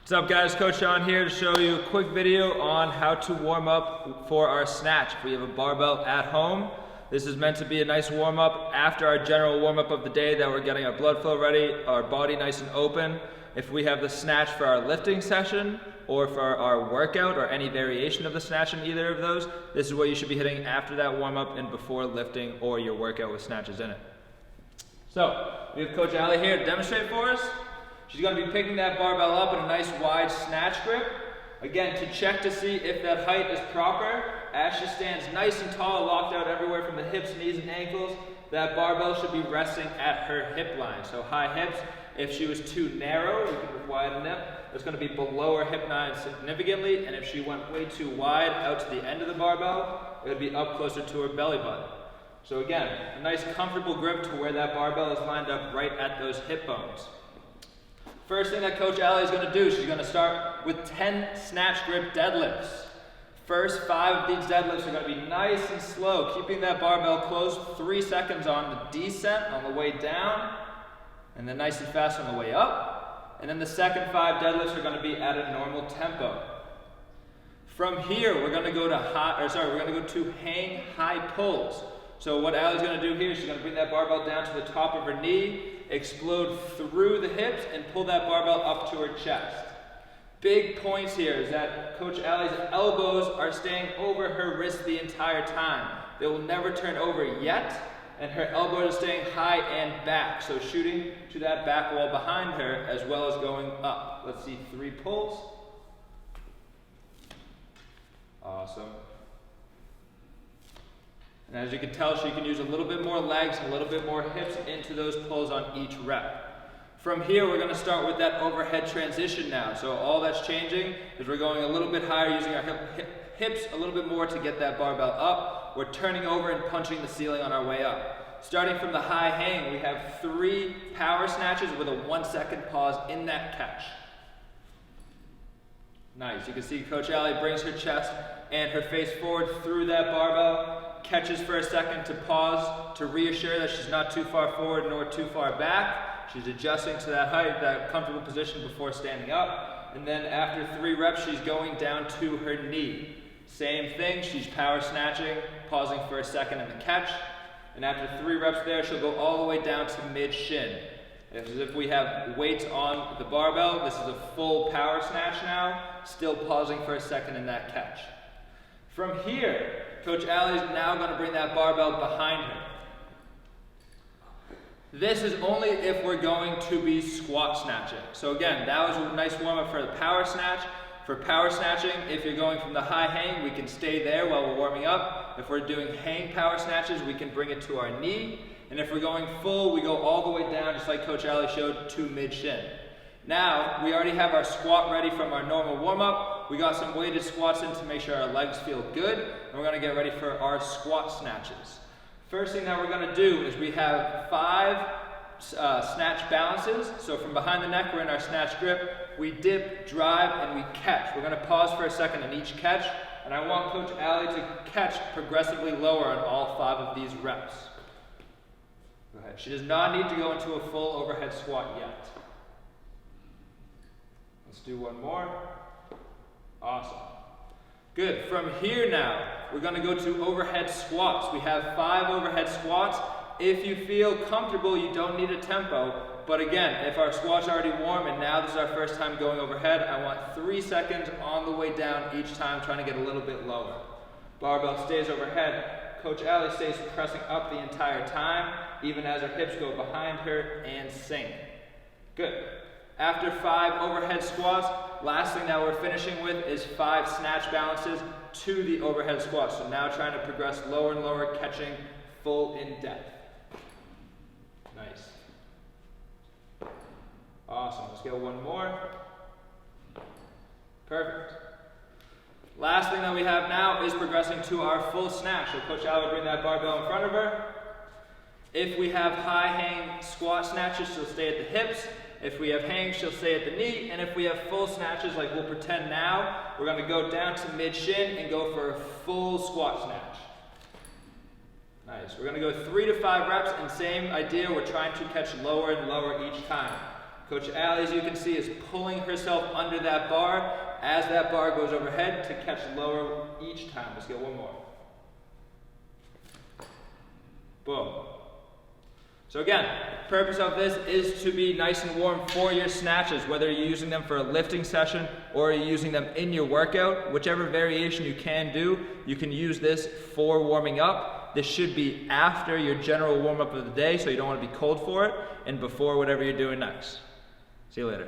What's up guys, Coach Sean here to show you a quick video on how to warm up for our snatch. If we have a barbell at home, this is meant to be a nice warm up after our general warm up of the day that we're getting our blood flow ready, our body nice and open. If we have the snatch for our lifting session or for our workout or any variation of the snatch in either of those, this is what you should be hitting after that warm up and before lifting or your workout with snatches in it. So, we have Coach Ali here to demonstrate for us. She's going to be picking that barbell up in a nice wide snatch grip. Again, to check to see if that height is proper, as she stands nice and tall, locked out everywhere from the hips, knees, and ankles, that barbell should be resting at her hip line. So high hips. If she was too narrow, you can widen it. It's going to be below her hip line significantly, and if she went way too wide out to the end of the barbell, it would be up closer to her belly button. So again, a nice comfortable grip to where that barbell is lined up right at those hip bones. First thing that Coach Ali is going to do, she's going to start with 10 snatch grip deadlifts. First 5 of these deadlifts are going to be nice and slow, keeping that barbell close, 3 seconds on the descent on the way down, and then nice and fast on the way up. And then the second 5 deadlifts are going to be at a normal tempo. From here, we're going to go to hang high pulls. So what Ali's going to do here, she's going to bring that barbell down to the top of her knee, explode through the hips, and pull that barbell up to her chest. Big points here is that Coach Ali's elbows are staying over her wrist the entire time. They will never turn over yet, and her elbows are staying high and back. So shooting to that back wall behind her as well as going up. Let's see 3 pulls. Awesome. And as you can tell, she can use a little bit more legs, a little bit more hips into those pulls on each rep. From here, we're going to start with that overhead transition now. So all that's changing is we're going a little bit higher, using our hips a little bit more to get that barbell up. We're turning over and punching the ceiling on our way up. Starting from the high hang, we have 3 power snatches with a 1-second pause in that catch. Nice. You can see Coach Ali brings her chest and her face forward through that barbell, catches for a second to pause to reassure that she's not too far forward nor too far back. She's adjusting to that height, that comfortable position before standing up. And then after 3 reps, she's going down to her knee. Same thing, she's power snatching, pausing for a second in the catch. And after 3 reps there, she'll go all the way down to mid-shin. As if we have weights on the barbell, this is a full power snatch now, still pausing for a second in that catch. From here, Coach Ali is now going to bring that barbell behind her. This is only if we're going to be squat snatching. So again, that was a nice warm up for the power snatch. For power snatching, if you're going from the high hang, we can stay there while we're warming up. If we're doing hang power snatches, we can bring it to our knee. And if we're going full, we go all the way down, just like Coach Ali showed, to mid-shin. Now, we already have our squat ready from our normal warm-up. We got some weighted squats in to make sure our legs feel good. And we're going to get ready for our squat snatches. First thing that we're going to do is we have 5 snatch balances. So from behind the neck, we're in our snatch grip. We dip, drive, and we catch. We're going to pause for a second in each catch. And I want Coach Ali to catch progressively lower on all 5 of these reps. Go ahead. She does not need to go into a full overhead squat yet. Let's do one more. Awesome. Good. From here now, we're going to go to overhead squats. We have 5 overhead squats. If you feel comfortable, you don't need a tempo. But again, if our squat's already warm and now this is our first time going overhead, I want 3 seconds on the way down each time, trying to get a little bit lower. Barbell stays overhead. Coach Ali stays pressing up the entire time, even as her hips go behind her and sink. Good. After 5 overhead squats, last thing that we're finishing with is 5 snatch balances to the overhead squats. So now trying to progress lower and lower, catching full in depth. Nice. Awesome. Let's get one more. Perfect. Last thing that we have now is progressing to our full snatch. So Coach Ali will bring that barbell in front of her. If we have high hang squat snatches, she'll stay at the hips. If we have hang, she'll stay at the knee. And if we have full snatches, like we'll pretend now, we're going to go down to mid-shin and go for a full squat snatch. Nice. We're going to go 3 to 5 reps, and same idea, we're trying to catch lower and lower each time. Coach Allie, as you can see, is pulling herself under that bar as that bar goes overhead to catch lower each time. Let's get one more. Boom. So again, the purpose of this is to be nice and warm for your snatches, whether you're using them for a lifting session or you're using them in your workout. Whichever variation you can do, you can use this for warming up. This should be after your general warm-up of the day, so you don't want to be cold for it, and before whatever you're doing next. See you later.